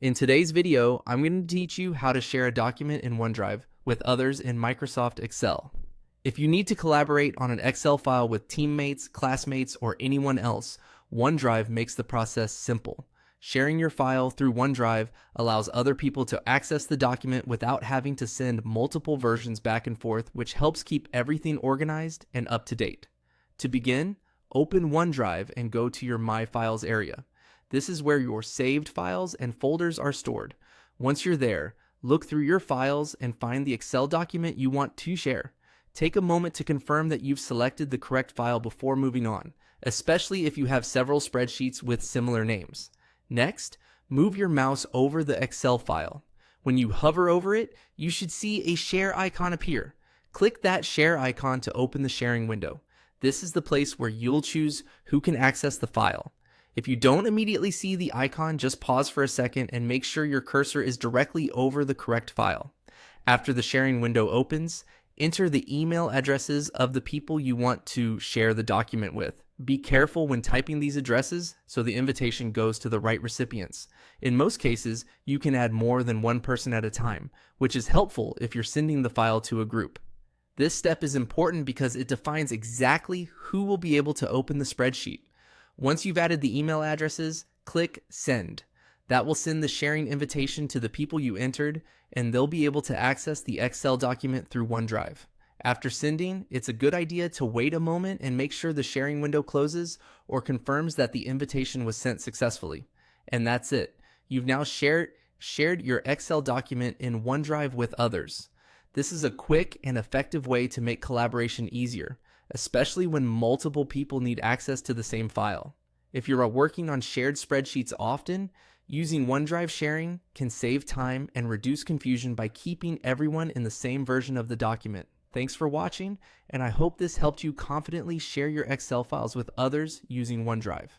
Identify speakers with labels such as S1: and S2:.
S1: In today's video, I'm going to teach you how to share a document in OneDrive with others in Microsoft Excel. If you need to collaborate on an Excel file with teammates, classmates, or anyone else, OneDrive makes the process simple. Sharing your file through OneDrive allows other people to access the document without having to send multiple versions back and forth, which helps keep everything organized and up to date. To begin, open OneDrive and go to your My Files area. This is where your saved files and folders are stored. Once you're there, look through your files and find the Excel document you want to share. Take a moment to confirm that you've selected the correct file before moving on, especially if you have several spreadsheets with similar names. Next, move your mouse over the Excel file. When you hover over it, you should see a share icon appear. Click that share icon to open the sharing window. This is the place where you'll choose who can access the file. If you don't immediately see the icon, just pause for a second and make sure your cursor is directly over the correct file. After the sharing window opens, enter the email addresses of the people you want to share the document with. Be careful when typing these addresses so the invitation goes to the right recipients. In most cases, you can add more than one person at a time, which is helpful if you're sending the file to a group. This step is important because it defines exactly who will be able to open the spreadsheet. Once you've added the email addresses, click Send. That will send the sharing invitation to the people you entered, and they'll be able to access the Excel document through OneDrive. After sending, it's a good idea to wait a moment and make sure the sharing window closes or confirms that the invitation was sent successfully. And that's it. You've now shared your Excel document in OneDrive with others. This is a quick and effective way to make collaboration easier, especially when multiple people need access to the same file. If you are working on shared spreadsheets often, using OneDrive sharing can save time and reduce confusion by keeping everyone in the same version of the document. Thanks for watching, and I hope this helped you confidently share your Excel files with others using OneDrive.